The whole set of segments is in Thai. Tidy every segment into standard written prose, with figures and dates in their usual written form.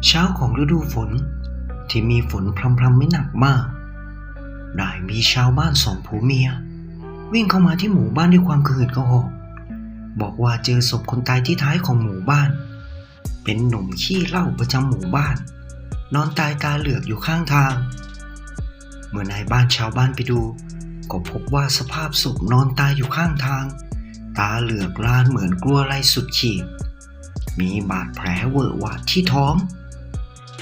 เช้าของฤดูฝนที่มีฝนพรำๆไม่หนักมากได้มีชาวบ้านสองผัวเมียวิ่งเข้ามาที่หมู่บ้านด้วยความกระหืดกระหอบบอกว่าเจอศพคนตายที่ท้ายของหมู่บ้านเป็นหนุ่มขี้เหล้าประจำหมู่บ้านนอนตายตาเหลือกอยู่ข้างทางเมื่อนายบ้านชาวบ้านไปดูก็พบว่าสภาพศพนอนตายอยู่ข้างทางตาเหลือกลานเหมือนกลัวอะไรสุดขีดมีบาดแผลเวอะหวะที่ท้อง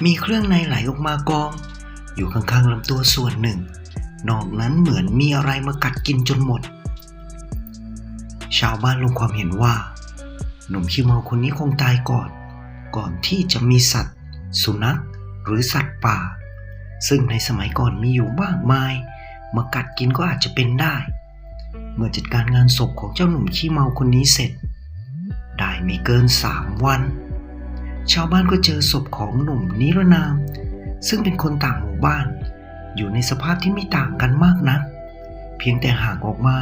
มีเครื่องในไหลออกมากองอยู่ข้างๆลำตัวส่วนหนึ่งนอกนั้นเหมือนมีอะไรมากัดกินจนหมดชาวบ้านลงความเห็นว่าหนุ่มขี้เมาคนนี้คงตายก่อนที่จะมีสัตว์สุนัขหรือสัตว์ป่าซึ่งในสมัยก่อนมีอยู่มากมายมากัดกินก็อาจจะเป็นได้เมื่อจัดการงานศพของเจ้าหนุ่มขี้เมาคนนี้เสร็จได้ไม่เกิน3 วันชาวบ้านก็เจอศพของหนุ่มนิรนามซึ่งเป็นคนต่างหมู่บ้านอยู่ในสภาพที่ไม่ต่างกันมากนักเพียงแต่ห่างออกมา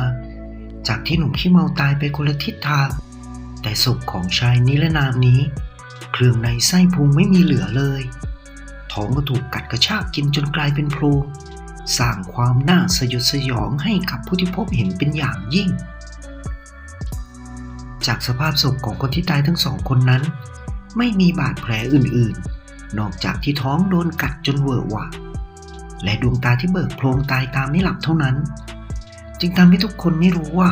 จากที่หนุ่มขี้เมาตายไปคนละทิศทางแต่ศพของชายนิรนามนี้เครื่องในไส้พุงไม่มีเหลือเลยท้องก็ถูกกัดกระชากกินจนกลายเป็นโพรงสร้างความน่าสยดสยองให้กับผู้ที่พบเห็นเป็นอย่างยิ่งจากสภาพศพของคนที่ตายทั้งสองคนนั้นไม่มีบาดแผลอื่นๆนอกจากที่ท้องโดนกัดจนเวอะหวะและดวงตาที่เบิกโพรงตายตามไม่หลับเท่านั้นจึงทำให้ทุกคนไม่รู้ว่า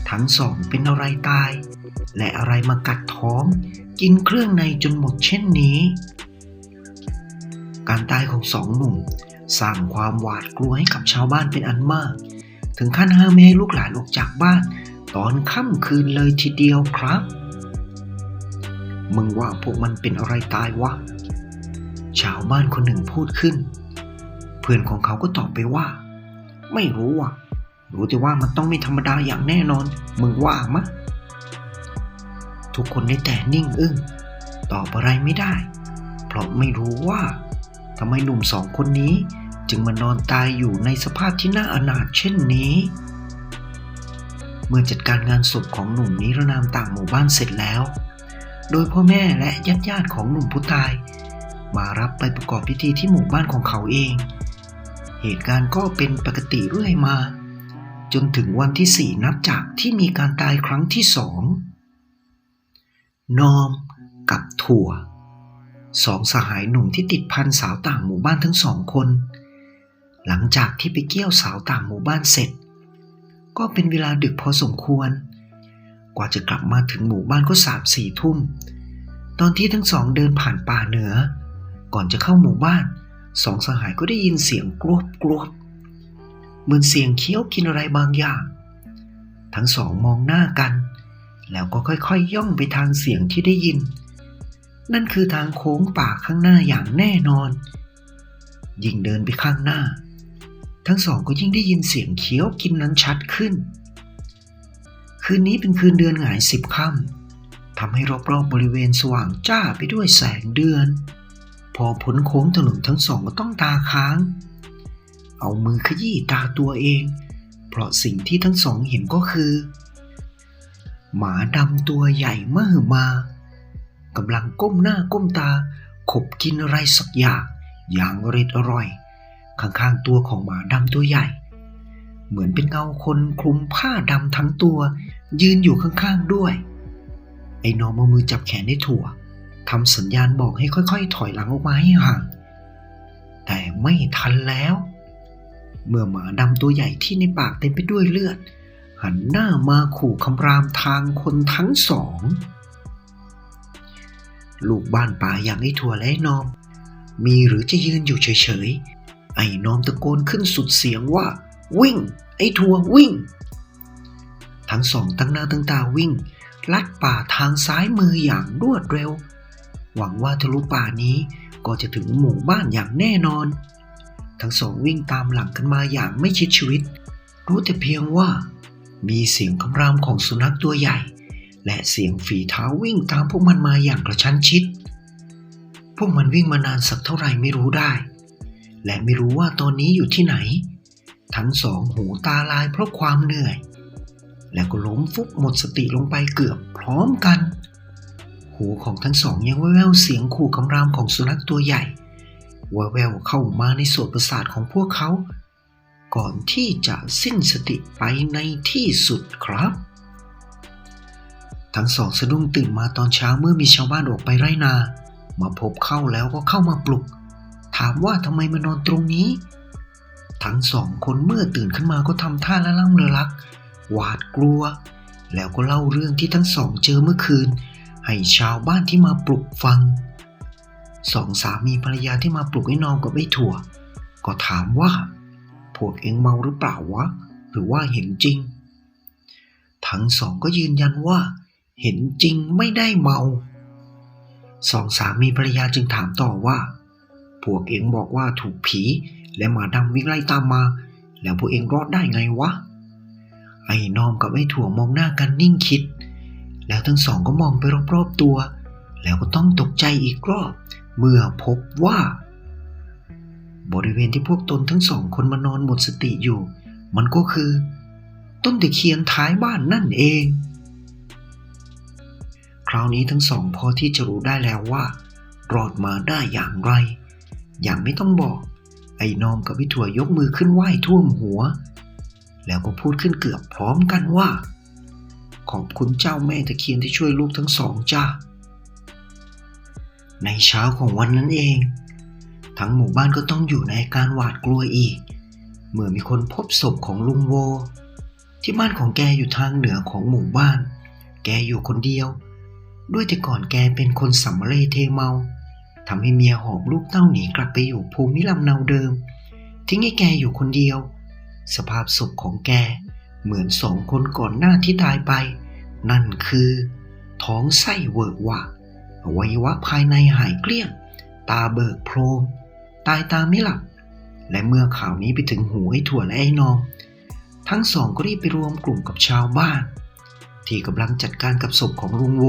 ทั้งสองเป็นอะไรตายและอะไรมากัดท้องกินเครื่องในจนหมดเช่นนี้การตายของสองหนุ่มสร้างความหวาดกลัวให้กับชาวบ้านเป็นอันมากถึงขั้นห้ามไม่ให้ลูกหลานออกจากบ้านตอนค่ำคืนเลยทีเดียวครับมึงว่าพวกมันเป็นอะไรตายวะชาวบ้านคนหนึ่งพูดขึ้นเพื่อนของเขาก็ตอบไปว่าไม่รู้ว่ะรู้แต่ว่ามันต้องไม่ธรรมดาอย่างแน่นอนมึงว่ามะทุกคนได้แต่นิ่งอึ้งตอบอะไรไม่ได้เพราะไม่รู้ว่าทำไมหนุ่มสองคนนี้จึงมานอนตายอยู่ในสภาพที่น่าอนาถเช่นนี้เมื่อจัดการงานศพของหนุ่มนิรนามต่างหมู่บ้านเสร็จแล้วโดยพ่อแม่และญาติของหนุ่มผู้ตายมารับไปประกอบพิธีที่หมู่บ้านของเขาเองเหตุการณ์ก็เป็นปกติเรื่อยมาจนถึงวันที่4นับจากที่มีการตายครั้งที่2นอมกับถั่วสองสหายหนุ่มที่ติดพันสาวต่างหมู่บ้านทั้ง2 คนหลังจากที่ไปเกี่ยวสาวต่างหมู่บ้านเสร็จก็เป็นเวลาดึกพอสมควรกว่าจะกลับมาถึงหมู่บ้านก็3-4 ทุ่มตอนที่ทั้งสองเดินผ่านป่าเหนือก่อนจะเข้าหมู่บ้านสองสหายก็ได้ยินเสียงกรวบกรวบเหมือนเสียงเคี้ยวกินอะไรบางอย่างทั้งสองมองหน้ากันแล้วก็ค่อยๆย่องไปทางเสียงที่ได้ยินนั่นคือทางโค้งป่าข้างหน้าอย่างแน่นอนยิ่งเดินไปข้างหน้าทั้งสองก็ยิ่งได้ยินเสียงเคี้ยวกินนั้นชัดขึ้นคืนนี้เป็นคืนเดือนหงาย10 ค่ำทำให้รอบๆบริเวณสว่างจ้าไปด้วยแสงเดือนพอพ้นโค้งถนนทั้งสองก็ต้องตาค้างเอามือขยี้ตาตัวเองเพราะสิ่งที่ทั้งสองเห็นก็คือหมาดำตัวใหญ่มหึมากำลังก้มหน้าก้มตาขบกินอะไรสักอย่างอร่อยข้างๆตัวของหมาดำตัวใหญ่เหมือนเป็นเงาคนคลุมผ้าดำทั้งตัวยืนอยู่ข้างๆด้วยไอ้นอมเอามือจับแขนไอ้ถั่วทำสัญญาณบอกให้ค่อยๆถอยหลังออกมาให้ห่างแต่ไม่ทันแล้วเมื่อหมาดำตัวใหญ่ที่ในปากเต็มไปด้วยเลือดหันหน้ามาขู่คำรามทางคนทั้งสองลูกบ้านป่าอย่างไอ้ถั่วและไอ้นอมมีหรือจะยืนอยู่เฉยๆไอ้นอมตะโกนขึ้นสุดเสียงว่าวิ่งไอ้ถั่ววิ่งทั้งสองตั้งหน้าตั้งตาวิ่งลัดป่าทางซ้ายมืออย่างรวดเร็วหวังว่าทะลุป่านี้ก็จะถึงหมู่บ้านอย่างแน่นอนทั้งสองวิ่งตามหลังกันมาอย่างไม่คิดชีวิตรู้แต่เพียงว่ามีเสียงคำรามของสุนัขตัวใหญ่และเสียงฝีเท้าวิ่งตามพวกมันมาอย่างกระชั้นชิดพวกมันวิ่งมานานสักเท่าไหร่ไม่รู้ได้และไม่รู้ว่าตอนนี้อยู่ที่ไหนทั้งสองหูตาลายเพราะความเหนื่อยและก็ล้มฟุบหมดสติลงไปเกือบพร้อมกัน หูของทั้งสองยังแว่วๆเสียงขู่คำรามของสุนัขตัวใหญ่แว่วๆเข้ามาในโสตประสาทของพวกเขาก่อนที่จะสิ้นสติไปในที่สุดครับทั้งสองสะดุ้งตื่นมาตอนเช้าเมื่อมีชาวบ้านออกไปไร่นามาพบเข้าแล้วก็เข้ามาปลุกถามว่าทำไมมานอนตรงนี้ทั้งสองคนเมื่อตื่นขึ้นมาก็ทำท่าละล่ำละลักหวาดกลัวแล้วก็เล่าเรื่องที่ทั้งสองเจอเมื่อคืนให้ชาวบ้านที่มาปลุกฟังสองสามีภรรยาที่มาปลุกไอ้นอมกับไอ้ถั่วก็ถามว่าพวกเอ็งเมาหรือเปล่าวะหรือว่าเห็นจริงทั้งสองก็ยืนยันว่าเห็นจริงไม่ได้เมาสองสามีภรรยาจึงถามต่อว่าพวกเอ็งบอกว่าถูกผีและหมาดำวิ่งไล่ตามมาแล้วพวกเอ็งรอดได้ไงวะไอ้นอมกับไอ้ถั่วมองหน้ากันนิ่งคิดแล้วทั้งสองก็มองไปรอบๆตัวแล้วก็ต้องตกใจอีกรอบเมื่อพบว่าบริเวณที่พวกตนทั้งสองคนมานอนหมดสติอยู่มันก็คือต้นตะเคียนท้ายบ้านนั่นเองคราวนี้ทั้งสองพอที่จะรู้ได้แล้วว่ารอดมาได้อย่างไรอย่างไม่ต้องบอกไอ้นอมกับพี่ถั่วยกมือขึ้นไหว้ท่วมหัวแล้วก็พูดขึ้นเกือบพร้อมกันว่าขอบคุณเจ้าแม่ตะเคียนที่ช่วยลูกทั้งสองจ้าในเช้าของวันนั้นเองทั้งหมู่บ้านก็ต้องอยู่ในอาการหวาดกลัวอีกเมื่อมีคนพบศพของลุงโวที่บ้านของแกอยู่ทางเหนือของหมู่บ้านแกอยู่คนเดียวด้วยแต่ก่อนแกเป็นคนสัมมาเลเทเมาทำให้เมียหอบลูกเต้าหนีกลับไปอยู่ภูมิลำเนาเดิมทิ้งให้แกอยู่คนเดียวสภาพศพของแกเหมือนสองคนก่อนหน้าที่ตายไปนั่นคือท้องไส้เวอะหวะอวัยวะภายในหายเกลี้ยงตาเบิกโพรงตายตาไม่หลับและเมื่อข่าวนี้ไปถึงหูไอ้ถั่วและไอ้นอมทั้งสองก็รีบไปรวมกลุ่มกับชาวบ้านที่กำลังจัดการกับศพของลุงโว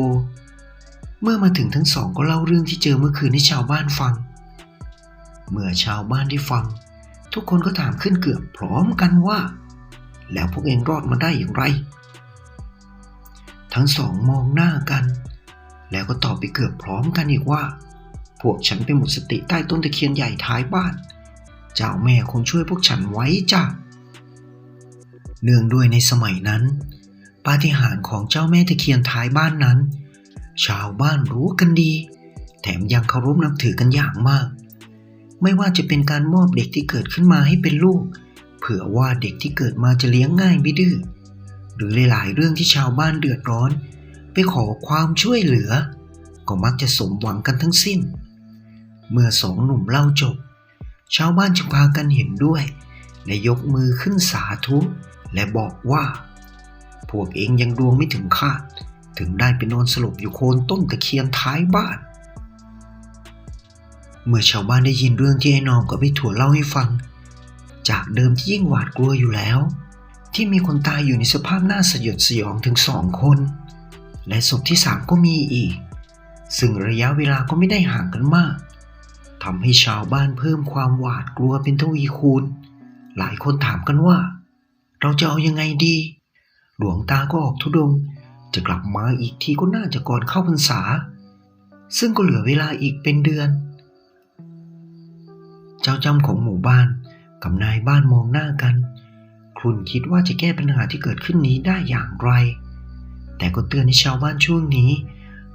เมื่อมาถึงทั้งสองก็เล่าเรื่องที่เจอเมื่อคืนให้ชาวบ้านฟังเมื่อชาวบ้านได้ฟังทุกคนก็ถามขึ้นเกือบพร้อมกันว่าแล้วพวกเองรอดมาได้อย่างไรทั้งสองมองหน้ากันแล้วก็ตอบไปเกือบพร้อมกันอีกว่าพวกฉันไปหมดสติใต้ต้นตะเคียนใหญ่ท้ายบ้านเจ้าแม่คงช่วยพวกฉันไว้จ้ะเนื่องด้วยในสมัยนั้นปาฏิหาริย์ของเจ้าแม่ตะเคียนท้ายบ้านนั้นชาวบ้านรู้กันดีแถมยังเคารพนับถือกันอย่างมากไม่ว่าจะเป็นการมอบเด็กที่เกิดขึ้นมาให้เป็นลูกเผื่อว่าเด็กที่เกิดมาจะเลี้ยงง่ายไม่ดื้อหรือหลายๆเรื่องที่ชาวบ้านเดือดร้อนไปขอความช่วยเหลือก็มักจะสมหวังกันทั้งสิ้นเมื่อสองหนุ่มเล่าจบชาวบ้านจึงพากันเห็นด้วยและยกมือขึ้นสาธุและบอกว่าพวกเองยังดวงไม่ถึงคาดถึงได้ไปนอนสลบอยู่โคนต้นตะเคียนท้ายบ้านเมื่อชาวบ้านได้ยินเรื่องที่ไอ้นอมกับไอ้ถั่วเล่าให้ฟังจากเดิมที่ยิ่งหวาดกลัวอยู่แล้วที่มีคนตายอยู่ในสภาพน่าสยดสยองถึง2 คนและศพที่3ก็มีอีกซึ่งระยะเวลาก็ไม่ได้ห่างกันมากทำให้ชาวบ้านเพิ่มความหวาดกลัวเป็นทวีคูณหลายคนถามกันว่าเราจะเอายังไงดีหลวงตาก็ออกธุดงค์จะกลับมาอีกทีก็น่าจะก่อนเข้าพรรษาซึ่งก็เหลือเวลาอีกเป็นเดือนเจ้าจำของหมู่บ้านกับนายบ้านมองหน้ากันครุ่นคิดว่าจะแก้ปัญหาที่เกิดขึ้นนี้ได้อย่างไรแต่ก็เตือนให้ชาวบ้านช่วงนี้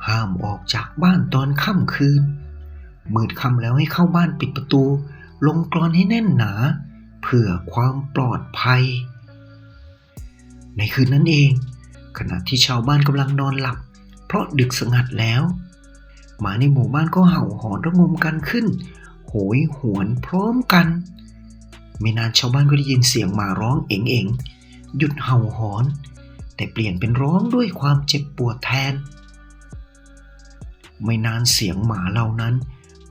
ห้ามออกจากบ้านตอนค่ำคืนมืดค่ำแล้วให้เข้าบ้านปิดประตูลงกลอนให้แน่นหนาเพื่อความปลอดภัยในคืนนั้นเองขณะที่ชาวบ้านกำลังนอนหลับเพราะดึกสงัดแล้วหมาในหมู่บ้านก็เห่าหอนระงมกันขึ้นโหยหวนพร้อมกันไม่นานชาวบ้านก็ได้ยินเสียงหมาร้องเอ๋งๆหยุดเห่าหอนแต่เปลี่ยนเป็นร้องด้วยความเจ็บปวดแทนไม่นานเสียงหมาเหล่านั้น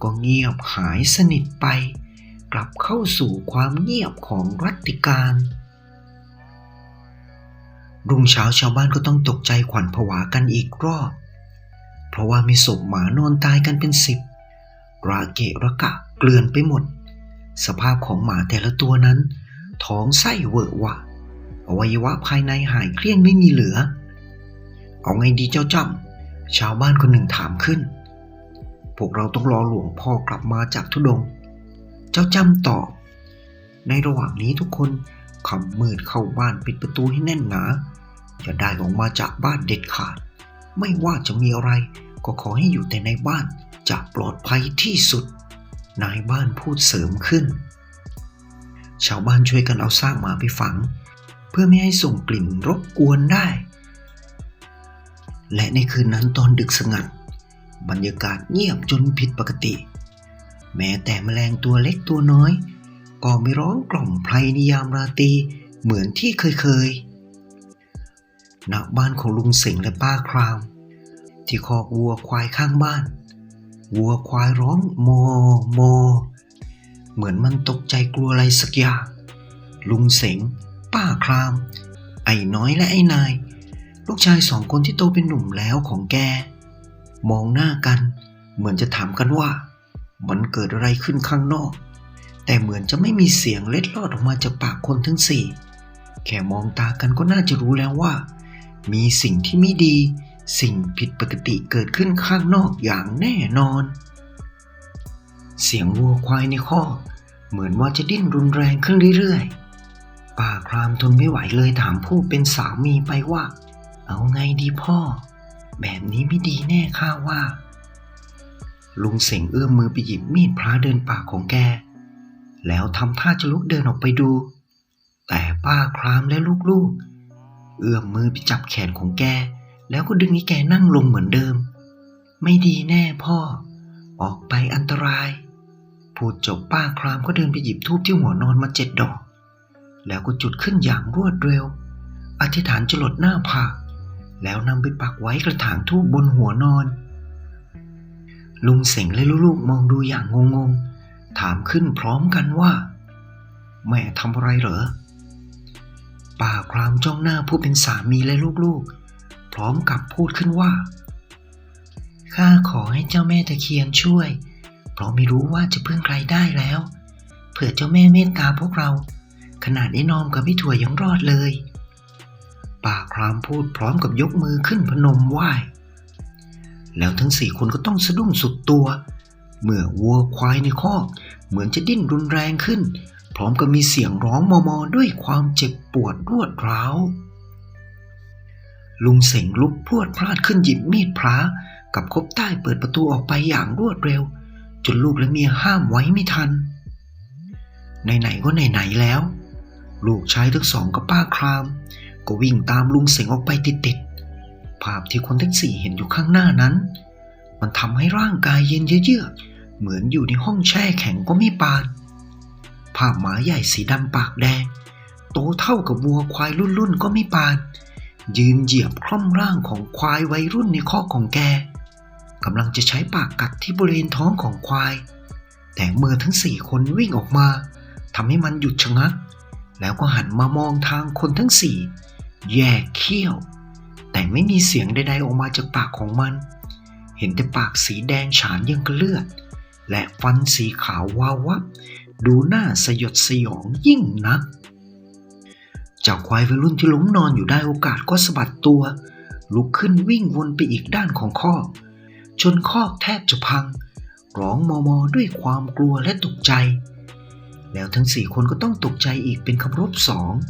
ก็เงียบหายสนิทไปกลับเข้าสู่ความเงียบของรัตติการรุ่งเช้าชาวบ้านก็ต้องตกใจขวัญผวากันอีกรอบเพราะว่ามีศพหมานอนตายกันเป็น10ระเกะระกะเกลื่อนไปหมดสภาพของหมาแต่ละตัวนั้นท้องไส้เวอะหวะอวัยวะภายในหายเกลี้ยงไม่มีเหลือเอาไงดีเจ้าจ้ ชาวบ้านคนหนึ่งถามขึ้นพวกเราต้องรอหลวงพ่อกลับมาจากธุดงค์เจ้าจ้ำตอบในระหว่างนี้ทุกคนขับมืดเข้าบ้านปิดประตูให้แน่นหนาอย่าได้ออกมาจากบ้านเด็ดขาดไม่ว่าจะมีอะไรก็ขอให้อยู่แต่ในบ้านจะปลอดภัยที่สุดนายบ้านพูดเสริมขึ้นชาวบ้านช่วยกันเอาซากหมาไปฝังเพื่อไม่ให้ส่งกลิ่นรบกวนได้และในคืนนั้นตอนดึกสงัดบรรยากาศเงียบจนผิดปกติแม้แต่แมลงตัวเล็กตัวน้อยก็ไม่ร้องกล่อมไพรในยามราตรีเหมือนที่เคยณบ้านของลุงเสงและป้าครามที่คอกวัวควายข้างบ้านวัวควายร้องโมโมเหมือนมันตกใจกลัวอะไรสักอย่างลุงเสงป้าครามไอ้น้อยและไอ้นายลูกชาย2 คนที่โตเป็นหนุ่มแล้วของแกมองหน้ากันเหมือนจะถามกันว่ามันเกิดอะไรขึ้นข้างนอกแต่เหมือนจะไม่มีเสียงเล็ดลอดออกมาจากปากคนทั้ง4แค่มองตากันก็น่าจะรู้แล้วว่ามีสิ่งที่ไม่ดีสิ่งผิดปกติเกิดขึ้นข้างนอกอย่างแน่นอนเสียงวัวควายในคอกเหมือนว่าจะดิ้นรุนแรงขึ้นเรื่อยๆป้าครามทนไม่ไหวเลยถามผู้เป็นสามีไปว่าเอาไงดีพ่อแบบนี้ไม่ดีแน่ข้าว่าลุงเสงเอื้อมมือไปหยิบมีดพระเดินป่าของแกแล้วทำท่าจะลุกเดินออกไปดูแต่ป้าครามและลูกๆเอื้อมมือไปจับแขนของแกแล้วก็ดึงให้แกนั่งลงเหมือนเดิมไม่ดีแน่พ่อออกไปอันตรายพูดจบป้าครามก็เดินไปหยิบธูปที่หัวนอนมา7 ดอกแล้วก็จุดขึ้นอย่างรวดเร็วอธิษฐานจรดหน้าผากแล้วนำไปปักไว้กระถางธูปบนหัวนอนลุงเสงและลูกๆมองดูอย่างงงๆถามขึ้นพร้อมกันว่าแม่ทำอะไรเหรอป้าครามจ้องหน้าผู้เป็นสามีและลูกๆพร้อมกับพูดขึ้นว่าข้าขอให้เจ้าแม่ตะเคียนช่วยเพราะไม่รู้ว่าจะพึ่งใครได้แล้วเผื่อเจ้าแม่เมตตาพวกเราขนาดไอ้นอมกับพี่ถั่วยังรอดเลยป้าครามพูดพร้อมกับยกมือขึ้นพนมไหว้แล้วทั้ง4 คนก็ต้องสะดุ้งสุดตัวเมื่อวัวควายในคอกเหมือนจะดิ้นรุนแรงขึ้นพร้อมกับมีเสียงร้องมอๆด้วยความเจ็บปวดรวดร้าวลุงเสงลุกพรวดพลาดขึ้นหยิบมีดพระกับคบใต้เปิดประตูออกไปอย่างรวดเร็วจนลูกและเมียห้ามไว้ไม่ทันไหนๆก็ไหนๆแล้วลูกชายทั้ง2กับป้าครามก็วิ่งตามลุงเสงออกไปติดๆภาพที่คนทั้ง4เห็นอยู่ข้างหน้านั้นมันทำให้ร่างกายเย็นเยือกเหมือนอยู่ในห้องแช่แข็งก็ไม่ปานภาพหมาใหญ่สีดำปากแดงโตเท่ากับวัวควายรุ่นๆก็ไม่ปานยืนเหยียบคล่อมร่างของควายวัยรุ่นในคอกของแกกำลังจะใช้ปากกัดที่บริเวณท้องของควายแต่เมื่อทั้ง4 คนวิ่งออกมาทำให้มันหยุดชะงักแล้วก็หันมามองทางคนทั้ง4แยกเขี้ยวแต่ไม่มีเสียงใดๆออกมาจากปากของมันเห็นแต่ปากสีแดงฉานยังกระเลือดและฟันสีขาววาววับดูน่าสยดสยองยิ่งนักเจ้าควายวัยรุ่นที่ล้มนอนอยู่ได้โอกาสก็สะบัดตัวลุกขึ้นวิ่งวนไปอีกด้านของคอกจนคอกแทบจะพังร้องมอๆด้วยความกลัวและตกใจแล้วทั้ง4 คนก็ต้องตกใจอีกเป็นคำรบ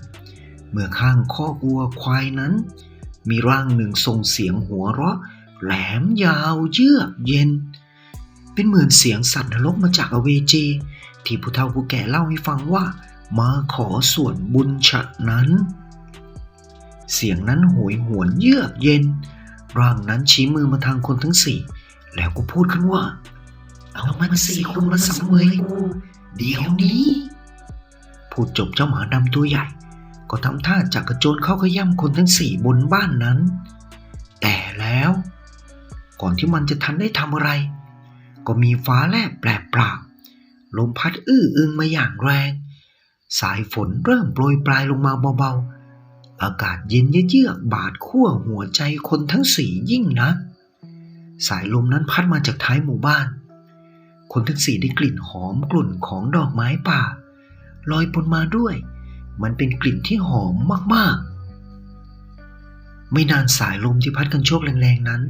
2เมื่อข้างคอกวัวควายนั้นมีร่างหนึ่งส่งเสียงหัวเราะแหลมยาวเยือกเย็นเป็นเหมือนเสียงสัตว์นรกมาจากอเวจีที่ผู้เฒ่าผู้แก่เล่าให้ฟังว่ามาขอส่วนบุญฉะนั้นเสียงนั้นโหยหวนเยือกเย็นร่างนั้นชี้มือมาทางคนทั้ง4แล้วก็พูดขึ้นว่าเอามัน4 คนมาสังเวยกูเดี๋ยวนี้พูดจบเจ้าหมาดำตัวใหญ่ก็ทำท่าจะกระโจนเข้าขย่ำคนทั้ง4บนบ้านนั้นแต่แล้วก่อนที่มันจะทันได้ทำอะไรก็มีฟ้าแลบแปรปรากลมพัดอื้ออึงมาอย่างแรงสายฝนเริ่มโปรยปลายลงมาเบาๆอากาศเย็นเยือกบาดขั้วหัวใจคนทั้ง4ยิ่งนักสายลมนั้นพัดมาจากท้ายหมู่บ้านคนทั้ง4ได้กลิ่นหอมกลุ่นของดอกไม้ป่าลอยปนมาด้วยมันเป็นกลิ่นที่หอมมากๆไม่นานสายลมที่พัดกันโชกแรงๆนั้น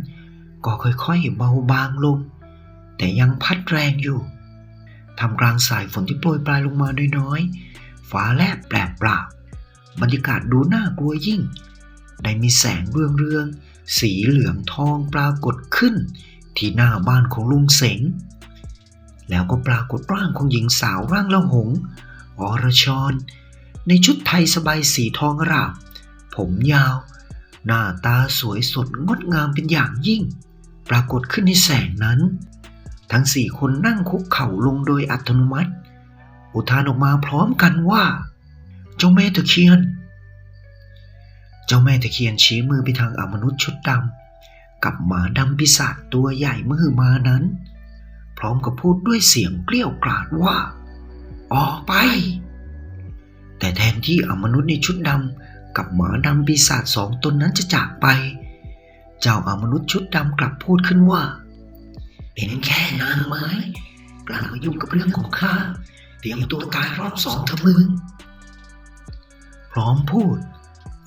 ก็ค่อยๆเบาบางลงแต่ยังพัดแรงอยู่ท่ามกลางสายฝนที่โปรยปลายลงมาน้อยๆฟ้าแลบแปรปราวบรรยากาศดูน่ากลัวยิ่งได้มีแสงเรืองๆสีเหลืองทองปรากฏขึ้นที่หน้าบ้านของลุงเสงแล้วก็ปรากฏร่างของหญิงสาวร่างละหงอรชรในชุดไทยสบายสีทองอร่ามผมยาวหน้าตาสวยสดงดงามเป็นอย่างยิ่งปรากฏขึ้นในแสงนั้นทั้งสี่คนนั่งคุกเข่าลงโดยอัตโนมัติอุทานออกมาพร้อมกันว่าเจ้าแม่ตะเคียนเจ้าแม่ตะเคียนชี้มือไปทางอมนุษย์ชุดดำกับหมาดำปีศาจตัวใหญ่มือมานั้นพร้อมกับพูดด้วยเสียงเกลี้ยวกล่อมว่าออกไปแต่แทนที่อมนุษย์ในชุดดำกับหมาดำปีศาจสองตนนั้นจะจากไปเจ้าอมนุษย์ชุดดำกลับพูดขึ้นว่าเป็นแค่นางไม้กล้ามายุ่งกับเรื่องของข้าเตรียมตัวตายรอบสองเถอะมึงพร้อมพูด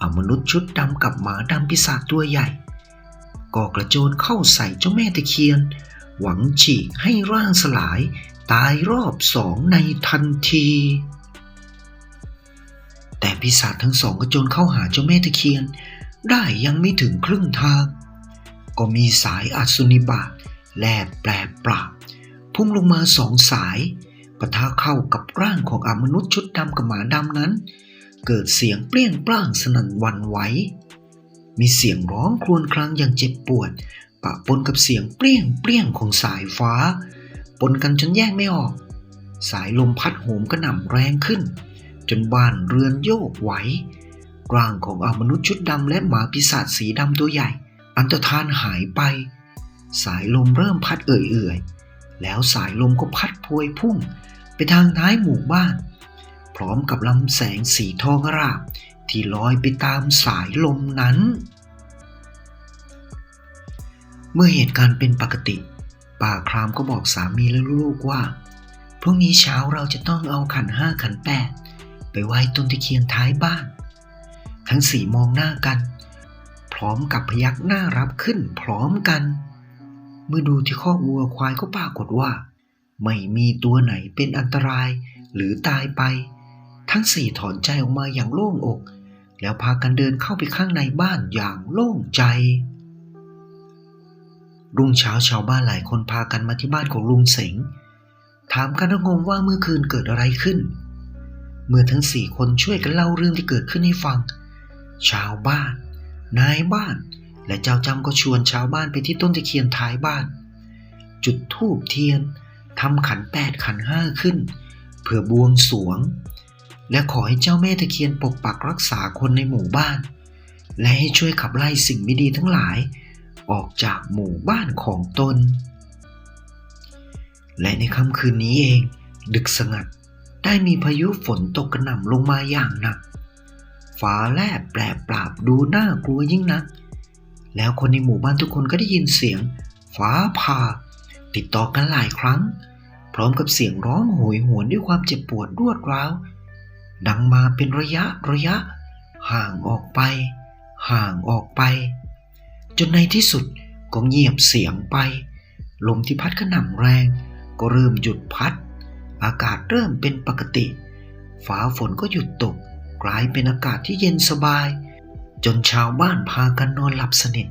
อมนุษย์ชุดดำกับหมาดำปีศาจตัวใหญ่ก็กระโจนเข้าใส่เจ้าแม่ตะเคียนหวังฉีกให้ร่างสลายตายรอบสองในทันทีแต่ปีศาจทั้งสองกระโจนเข้าหาเจ้าแม่ตะเคียนได้ยังไม่ถึงครึ่งทางก็มีสายอสุนิบาตแลบแปรปราบพุ่งลงมาสองสายปะทะเข้ากับร่างของอมนุษย์ชุดดำกับหมาดำนั้นเกิดเสียงเปรี้ยงปร้างสนั่นหวั่นไหวมีเสียงร้องครวญครางอย่างเจ็บปวดปะปนกับเสียงเปรี้ยงเปรี้ยงของสายฟ้าปนกันจนแยกไม่ออกสายลมพัดโหมกระหน่ำแรงขึ้นจนบ้านเรือนโยกไหวร่างของอมนุษย์ชุดดำและหมาปีศาจสีดำตัวใหญ่อันตรธานหายไปสายลมเริ่มพัดเอื่อยๆแล้วสายลมก็พัดพวยพุ่งไปทางท้ายหมู่บ้านพร้อมกับลำแสงสีทองอร่ามที่ลอยไปตามสายลมนั้นเมื่อเหตุการณ์เป็นปกติป้าครามก็บอกสามีและลูกว่าพรุ่งนี้เช้าเราจะต้องเอาขันห้าขันแปดไปไหว้ต้นตะเคียนท้ายบ้านทั้งสี่มองหน้ากันพร้อมกับพยักหน้ารับขึ้นพร้อมกันเมื่อดูที่คอกวัวควายก็ปรากฏว่าไม่มีตัวไหนเป็นอันตรายหรือตายไปทั้งสี่ถอนใจออกมาอย่างโล่งอกแล้วพากันเดินเข้าไปข้างในบ้านอย่างโล่งใจรุ่งเช้าชาวบ้านหลายคนพากันมาที่บ้านของลุงเสงถามกันระงมว่าเมื่อคืนเกิดอะไรขึ้นเมื่อทั้งสี่คนช่วยกันเล่าเรื่องที่เกิดขึ้นให้ฟังชาวบ้านนายบ้านและเจ้าจำก็ชวนชาวบ้านไปที่ต้นตะเคียนท้ายบ้านจุดธูปเทียนทำขันแปดขันห้าขึ้นเพื่อบวงสรวงและขอให้เจ้าแม่ตะเคียนปกปักรักษาคนในหมู่บ้านและให้ช่วยขับไล่สิ่งไม่ดีทั้งหลายออกจากหมู่บ้านของตนและในค่ำคืนนี้เองดึกสงัดได้มีพายุฝนตกกระหน่ำลงมาอย่างหนักฟ้าแลบแปรปราบดูน่ากลัวยิ่งนักแล้วคนในหมู่บ้านทุกคนก็ได้ยินเสียงฟ้าผ่าติดต่อกันหลายครั้งพร้อมกับเสียงร้องโหยหวนด้วยความเจ็บปวดรวดร้าวดังมาเป็นระยะห่างออกไปจนในที่สุดก็เงียบเสียงไปลมที่พัดกระหน่ำแรงก็เริ่มหยุดพัดอากาศเริ่มเป็นปกติฟ้าฝนก็หยุดตกกลายเป็นอากาศที่เย็นสบายจนชาวบ้านพากันนอนหลับสนิท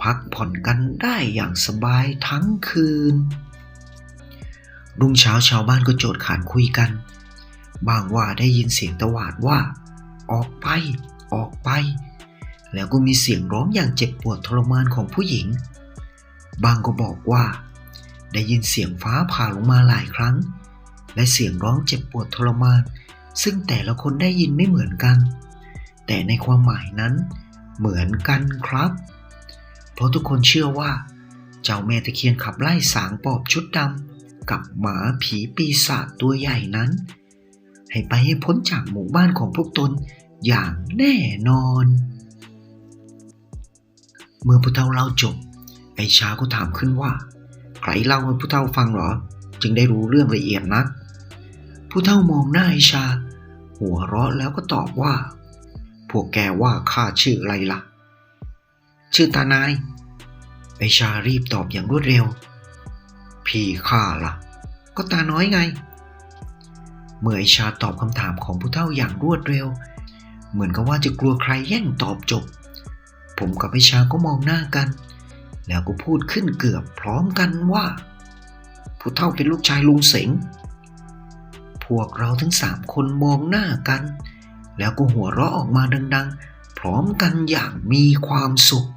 พักผ่อนกันได้อย่างสบายทั้งคืนรุ่งเช้าชาวบ้านก็โจทย์ขานคุยกันบางว่าได้ยินเสียงตวาดว่าออกไปแล้วก็มีเสียงร้องอย่างเจ็บปวดทรมานของผู้หญิงบางก็บอกว่าได้ยินเสียงฟ้าผ่าลงมาหลายครั้งและเสียงร้องเจ็บปวดทรมานซึ่งแต่ละคนได้ยินไม่เหมือนกันแต่ในความหมายนั้นเหมือนกันครับเพราะทุกคนเชื่อว่าเจ้าแม่ตะเคียนขับไล่สางปอบชุดดำกับหมาผีปีศาจตัวใหญ่นั้นให้ไปให้พ้นจากหมู่บ้านของพวกตนอย่างแน่นอนเมื่อผู้เฒ่าเล่าจบไอ้ชาก็ถามขึ้นว่าใครเล่าให้ผู้เฒ่าฟังหรอจึงได้รู้เรื่องละเอียดนักผู้เฒ่ามองหน้าไอ้ชาหัวเราะแล้วก็ตอบว่าพวกแกว่าข้าชื่ออะไรล่ะชื่อตานาย ไอชารีบตอบอย่างรวดเร็วพี่ข้าล่ะก็ตาน้อยไงเมื่อไอชาตอบคำถามของผู้เฒ่าอย่างรวดเร็วเหมือนกับว่าจะกลัวใครแย่งตอบจบผมกับไอชาก็มองหน้ากันแล้วก็พูดขึ้นเกือบพร้อมกันว่าผู้เฒ่าเป็นลูกชายลุงเสงพวกเราทั้ง3 คนมองหน้ากันแล้วก็หัวเราะออกมาดังๆพร้อมกันอย่างมีความสุข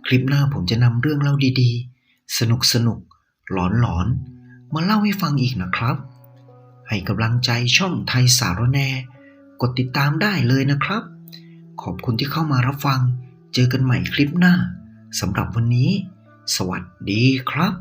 คลิปหน้าผมจะนำเรื่องเล่าดีๆสนุกๆหลอนๆมาเล่าให้ฟังอีกนะครับให้กำลังใจช่องไทยสารแนกดติดตามได้เลยนะครับขอบคุณที่เข้ามารับฟังเจอกันใหม่คลิปหน้าสำหรับวันนี้สวัสดีครับ